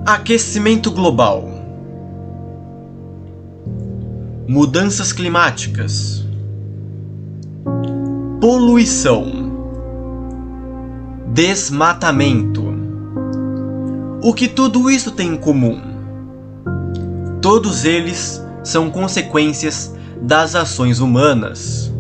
Aquecimento global, mudanças climáticas, poluição, desmatamento. O que tudo isso tem em comum? Todos eles são consequências das ações humanas.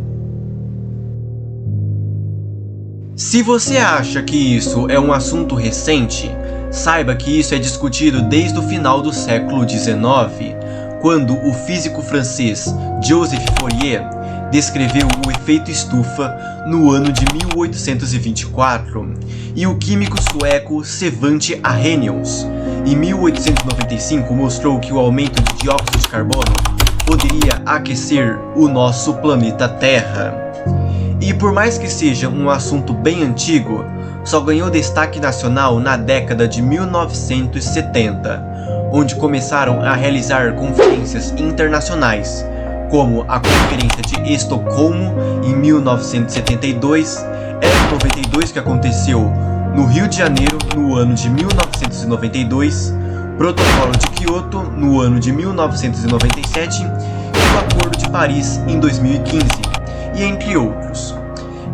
Se você acha que isso é um assunto recente, saiba que isso é discutido desde o final do século XIX, quando o físico francês Joseph Fourier descreveu o efeito estufa no ano de 1824 e o químico sueco Svante Arrhenius, em 1895, mostrou que o aumento de dióxido de carbono poderia aquecer o nosso planeta Terra. E por mais que seja um assunto bem antigo, só ganhou destaque nacional na década de 1970, onde começaram a realizar conferências internacionais, como a Conferência de Estocolmo em 1972, COP92 que aconteceu no Rio de Janeiro no ano de 1992, Protocolo de Kyoto no ano de 1997 e o Acordo de Paris em 2015, e entre outros.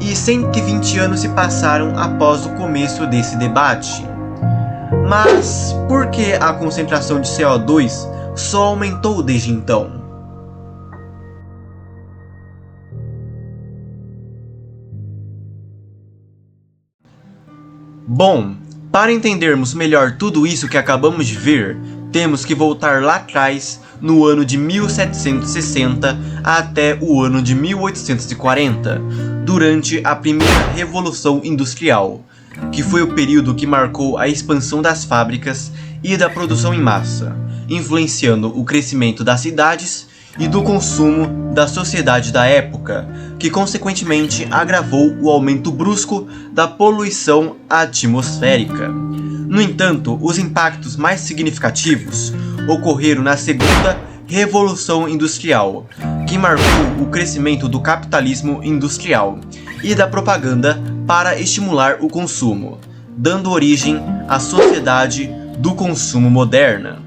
E 120 anos se passaram após o começo desse debate. Mas por que a concentração de CO2 só aumentou desde então? Bom, para entendermos melhor tudo isso que acabamos de ver, temos que voltar lá atrás, no ano de 1760 até o ano de 1840, durante a primeira Revolução Industrial, que foi o período que marcou a expansão das fábricas e da produção em massa, influenciando o crescimento das cidades e do consumo da sociedade da época, que consequentemente agravou o aumento brusco da poluição atmosférica. No entanto, os impactos mais significativos ocorreram na segunda Revolução Industrial, que marcou o crescimento do capitalismo industrial e da propaganda para estimular o consumo, dando origem à sociedade do consumo moderna.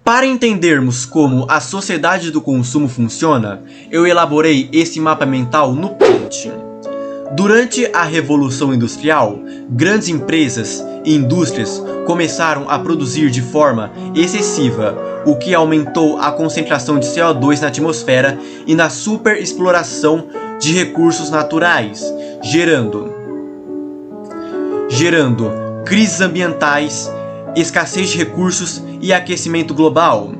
Para entendermos como a sociedade do consumo funciona, eu elaborei esse mapa mental no Paint. Durante a Revolução Industrial, grandes empresas e indústrias começaram a produzir de forma excessiva, o que aumentou a concentração de CO2 na atmosfera e na superexploração de recursos naturais, gerando crises ambientais, escassez de recursos e aquecimento global.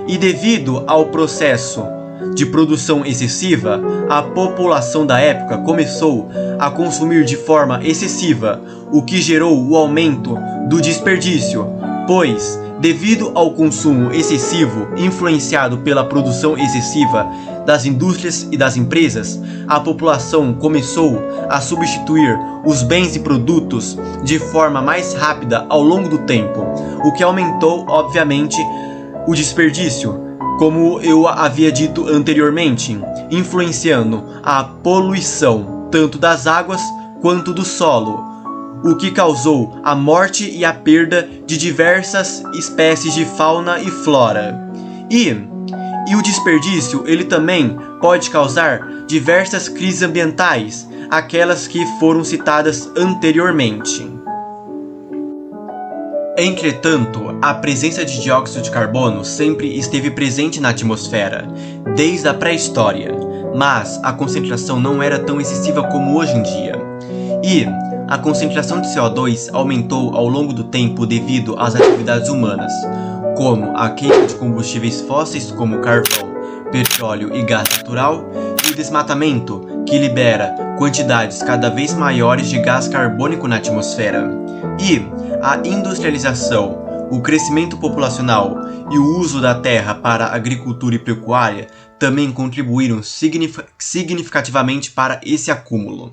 E devido ao processo de produção excessiva, a população da época começou a consumir de forma excessiva, o que gerou o aumento do desperdício, pois, devido ao consumo excessivo influenciado pela produção excessiva das indústrias e das empresas, a população começou a substituir os bens e produtos de forma mais rápida ao longo do tempo, o que aumentou, obviamente, o desperdício, como eu havia dito anteriormente, influenciando a poluição tanto das águas quanto do solo, o que causou a morte e a perda de diversas espécies de fauna e flora. E o desperdício, ele também pode causar diversas crises ambientais, aquelas que foram citadas anteriormente. Entretanto, a presença de dióxido de carbono sempre esteve presente na atmosfera, desde a pré-história, mas a concentração não era tão excessiva como hoje em dia. E a concentração de CO2 aumentou ao longo do tempo devido às atividades humanas, como a queima de combustíveis fósseis como carvão, petróleo e gás natural, e o desmatamento, que libera quantidades cada vez maiores de gás carbônico na atmosfera. E a industrialização, o crescimento populacional e o uso da terra para agricultura e pecuária também contribuíram significativamente para esse acúmulo.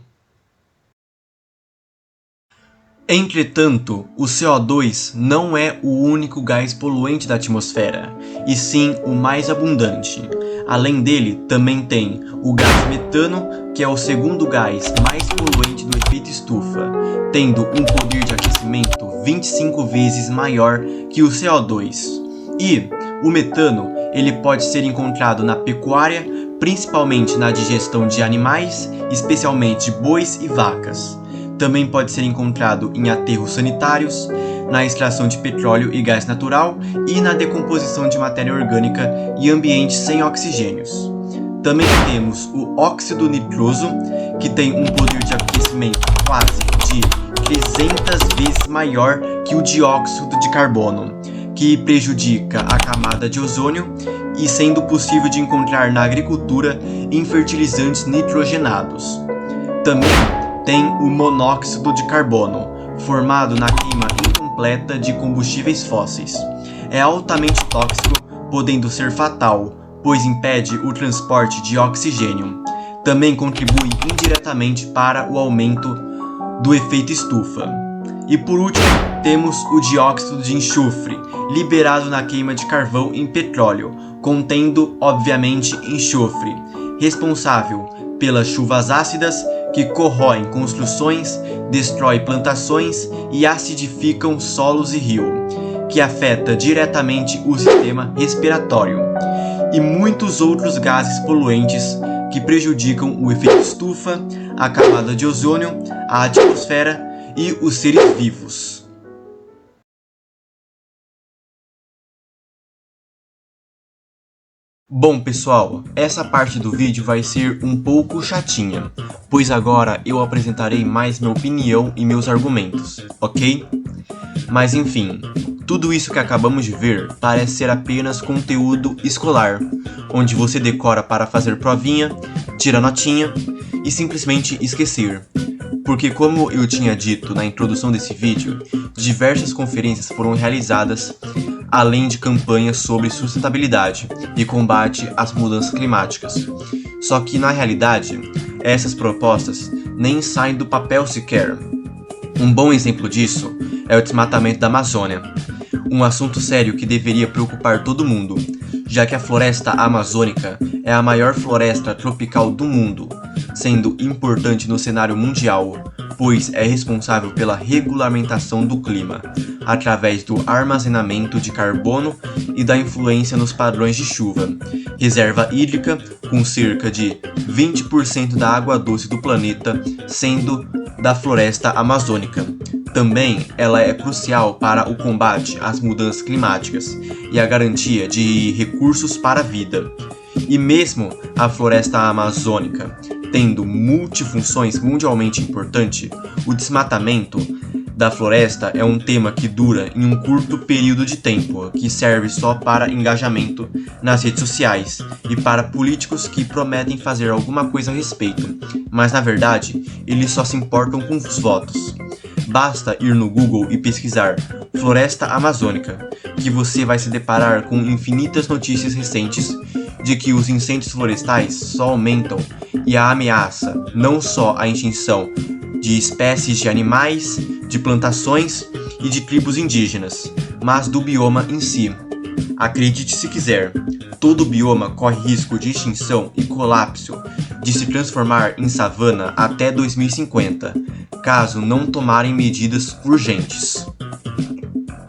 Entretanto, o CO2 não é o único gás poluente da atmosfera, e sim o mais abundante. Além dele, também tem o gás metano, que é o segundo gás mais poluente do efeito estufa, tendo um poder de aquecimento 25 vezes maior que o CO2. E o metano, ele pode ser encontrado na pecuária, principalmente na digestão de animais, especialmente bois e vacas. Também pode ser encontrado em aterros sanitários, na extração de petróleo e gás natural e na decomposição de matéria orgânica em ambientes sem oxigênios. Também temos o óxido nitroso, que tem um poder de aquecimento quase de 300 vezes maior que o dióxido de carbono, que prejudica a camada de ozônio e sendo possível de encontrar na agricultura em fertilizantes nitrogenados. Também tem o monóxido de carbono, formado na queima incompleta de combustíveis fósseis. É altamente tóxico, podendo ser fatal, pois impede o transporte de oxigênio. Também contribui indiretamente para o aumento do efeito estufa. E por último, temos o dióxido de enxofre, liberado na queima de carvão em petróleo, contendo, obviamente, enxofre, responsável pelas chuvas ácidas que corroem construções, destrói plantações e acidificam solos e rio, que afeta diretamente o sistema respiratório, e muitos outros gases poluentes que prejudicam o efeito estufa, a camada de ozônio, a atmosfera e os seres vivos. Bom, pessoal, essa parte do vídeo vai ser um pouco chatinha, pois agora eu apresentarei mais minha opinião e meus argumentos, ok? Mas enfim, tudo isso que acabamos de ver parece ser apenas conteúdo escolar, onde você decora para fazer provinha, tira notinha e simplesmente esquecer. Porque como eu tinha dito na introdução desse vídeo, diversas conferências foram realizadas, além de campanhas sobre sustentabilidade e combate às mudanças climáticas. Só que na realidade, essas propostas nem saem do papel sequer. Um bom exemplo disso é o desmatamento da Amazônia, um assunto sério que deveria preocupar todo mundo, já que a floresta amazônica é a maior floresta tropical do mundo, sendo importante no cenário mundial, pois é responsável pela regulamentação do clima, através do armazenamento de carbono e da influência nos padrões de chuva, reserva hídrica com cerca de 20% da água doce do planeta sendo da floresta amazônica. Também ela é crucial para o combate às mudanças climáticas e a garantia de recursos para a vida. E mesmo a floresta amazônica tendo multifunções mundialmente importantes, o desmatamento da floresta é um tema que dura em um curto período de tempo, que serve só para engajamento nas redes sociais e para políticos que prometem fazer alguma coisa a respeito, mas na verdade eles só se importam com os votos. Basta ir no Google e pesquisar Floresta Amazônica, que você vai se deparar com infinitas notícias recentes de que os incêndios florestais só aumentam e a ameaça não só a extinção de espécies de animais, de plantações e de tribos indígenas, mas do bioma em si. Acredite se quiser, todo bioma corre risco de extinção e colapso de se transformar em savana até 2050, caso não tomarem medidas urgentes.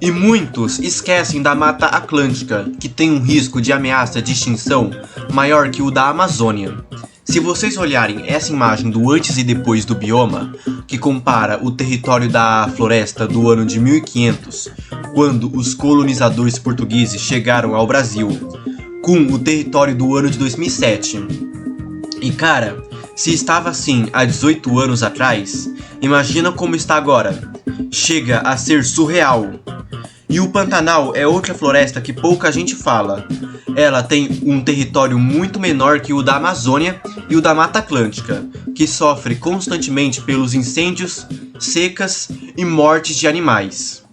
E muitos esquecem da Mata Atlântica, que tem um risco de ameaça de extinção maior que o da Amazônia. Se vocês olharem essa imagem do antes e depois do bioma, que compara o território da floresta do ano de 1500, quando os colonizadores portugueses chegaram ao Brasil, com o território do ano de 2007. E cara, se estava assim há 18 anos atrás, imagina como está agora. Chega a ser surreal. E o Pantanal é outra floresta que pouca gente fala. Ela tem um território muito menor que o da Amazônia e o da Mata Atlântica, que sofre constantemente pelos incêndios, secas e mortes de animais.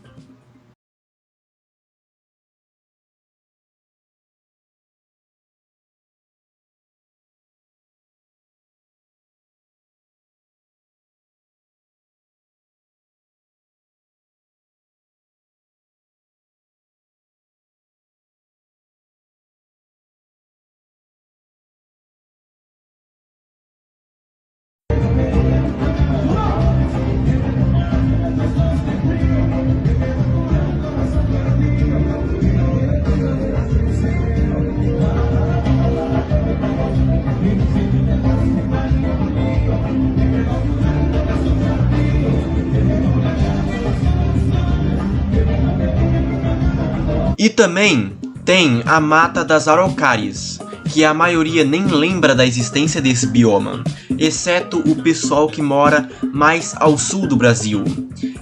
E também tem a Mata das Araucárias, que a maioria nem lembra da existência desse bioma, exceto o pessoal que mora mais ao sul do Brasil.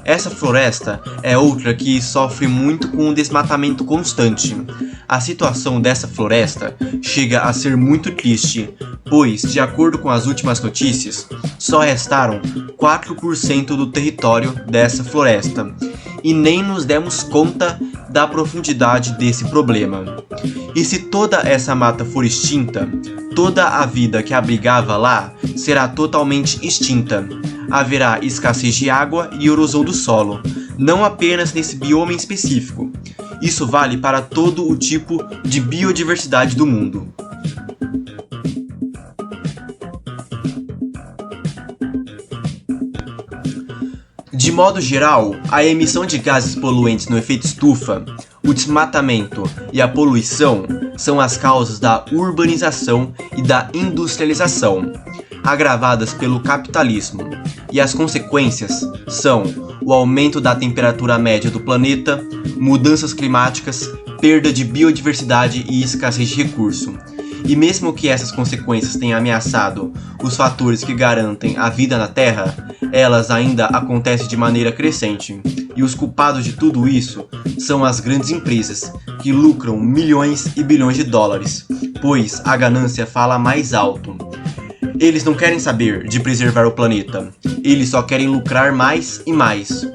Essa floresta é outra que sofre muito com o desmatamento constante. A situação dessa floresta chega a ser muito triste, pois, de acordo com as últimas notícias, só restaram 4% do território dessa floresta, e nem nos demos conta da profundidade desse problema. E se toda essa mata for extinta, toda a vida que abrigava lá será totalmente extinta. Haverá escassez de água e erosão do solo, não apenas nesse bioma em específico. Isso vale para todo o tipo de biodiversidade do mundo. De modo geral, a emissão de gases poluentes no efeito estufa, o desmatamento e a poluição são as causas da urbanização e da industrialização, agravadas pelo capitalismo, e as consequências são o aumento da temperatura média do planeta, mudanças climáticas, perda de biodiversidade e escassez de recurso. E mesmo que essas consequências tenham ameaçado os fatores que garantem a vida na Terra, elas ainda acontecem de maneira crescente. E os culpados de tudo isso são as grandes empresas, que lucram milhões e bilhões de dólares, pois a ganância fala mais alto. Eles não querem saber de preservar o planeta, eles só querem lucrar mais e mais.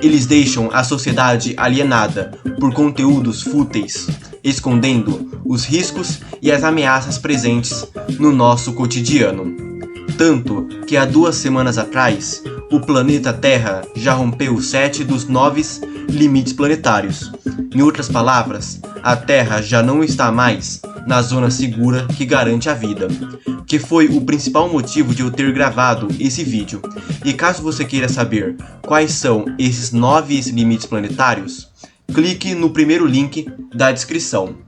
Eles deixam a sociedade alienada por conteúdos fúteis, escondendo os riscos e as ameaças presentes no nosso cotidiano. Tanto que há 2 semanas atrás, o planeta Terra já rompeu 7 dos 9 limites planetários. Em outras palavras, a Terra já não está mais na zona segura que garante a vida, que foi o principal motivo de eu ter gravado esse vídeo. E caso você queira saber quais são esses 9 limites planetários, clique no primeiro link da descrição.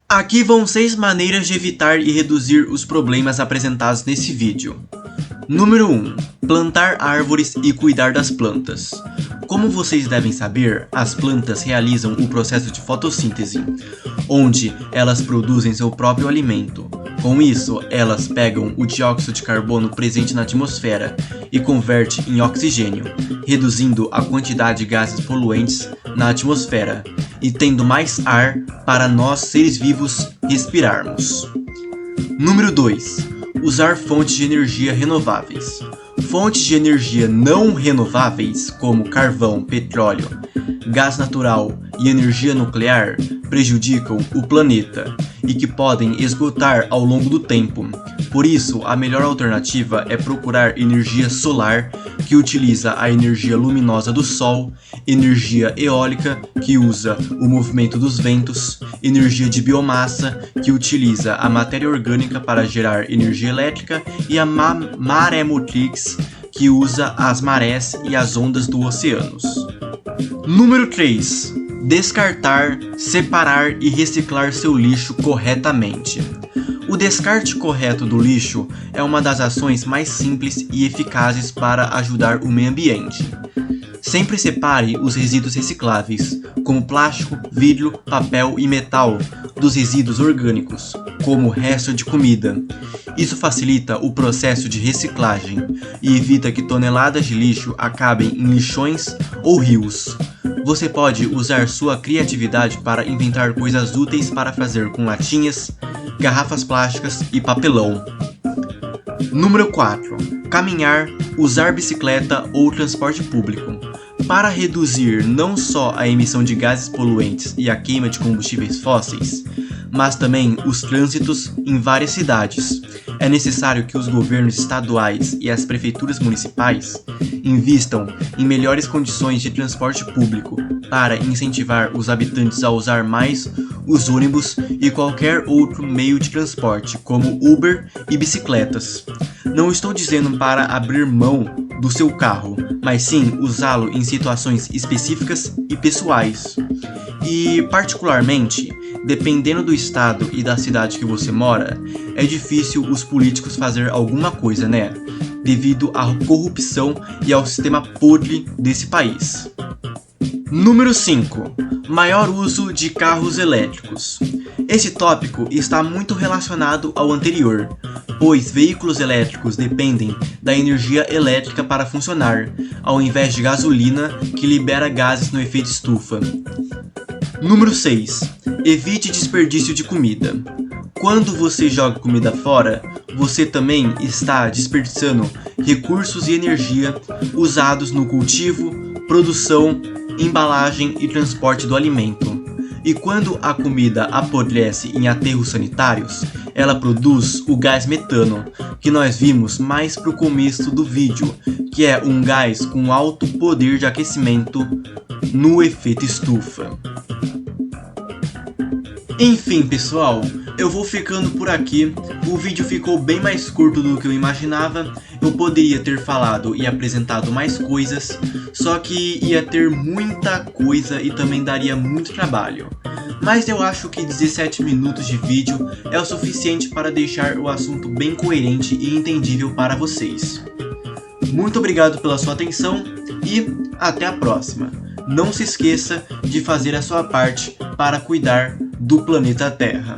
Aqui vão 6 maneiras de evitar e reduzir os problemas apresentados nesse vídeo. Número 1. Plantar árvores e cuidar das plantas. Como vocês devem saber, as plantas realizam o processo de fotossíntese, onde elas produzem seu próprio alimento. Com isso, elas pegam o dióxido de carbono presente na atmosfera e converte em oxigênio, reduzindo a quantidade de gases poluentes na atmosfera e tendo mais ar para nós seres vivos respirarmos. Número 2. Usar fontes de energia renováveis. Fontes de energia não renováveis, como carvão, petróleo, gás natural e energia nuclear, prejudicam o planeta e que podem esgotar ao longo do tempo. Por isso, a melhor alternativa é procurar energia solar, que utiliza a energia luminosa do sol, energia eólica, que usa o movimento dos ventos, energia de biomassa, que utiliza a matéria orgânica para gerar energia elétrica, e a maremotrix, que usa as marés e as ondas dos oceanos. Número 3. Descartar, separar e reciclar seu lixo corretamente. O descarte correto do lixo é uma das ações mais simples e eficazes para ajudar o meio ambiente. Sempre separe os resíduos recicláveis, como plástico, vidro, papel e metal, dos resíduos orgânicos, como resto de comida. Isso facilita o processo de reciclagem e evita que toneladas de lixo acabem em lixões ou rios. Você pode usar sua criatividade para inventar coisas úteis para fazer com latinhas, garrafas plásticas e papelão. Número 4. Caminhar, usar bicicleta ou transporte público. Para reduzir não só a emissão de gases poluentes e a queima de combustíveis fósseis, mas também os trânsitos em várias cidades, é necessário que os governos estaduais e as prefeituras municipais invistam em melhores condições de transporte público para incentivar os habitantes a usar mais os ônibus e qualquer outro meio de transporte, como Uber e bicicletas. Não estou dizendo para abrir mão do seu carro, mas sim usá-lo em situações específicas e pessoais. E, particularmente, dependendo do estado e da cidade que você mora, é difícil os políticos fazer alguma coisa, né? Devido à corrupção e ao sistema podre desse país. Número 5. Maior uso de carros elétricos. Esse tópico está muito relacionado ao anterior, pois veículos elétricos dependem da energia elétrica para funcionar, ao invés de gasolina que libera gases no efeito estufa. Número 6. Evite desperdício de comida. Quando você joga comida fora, você também está desperdiçando recursos e energia usados no cultivo, produção, embalagem e transporte do alimento. E quando a comida apodrece em aterros sanitários, ela produz o gás metano, que nós vimos mais pro começo do vídeo, que é um gás com alto poder de aquecimento no efeito estufa. Enfim, pessoal, eu vou ficando por aqui. O vídeo ficou bem mais curto do que eu imaginava. Eu poderia ter falado e apresentado mais coisas, só que ia ter muita coisa e também daria muito trabalho. Mas eu acho que 17 minutos de vídeo é o suficiente para deixar o assunto bem coerente e entendível para vocês. Muito obrigado pela sua atenção e até a próxima. Não se esqueça de fazer a sua parte para cuidar do planeta Terra.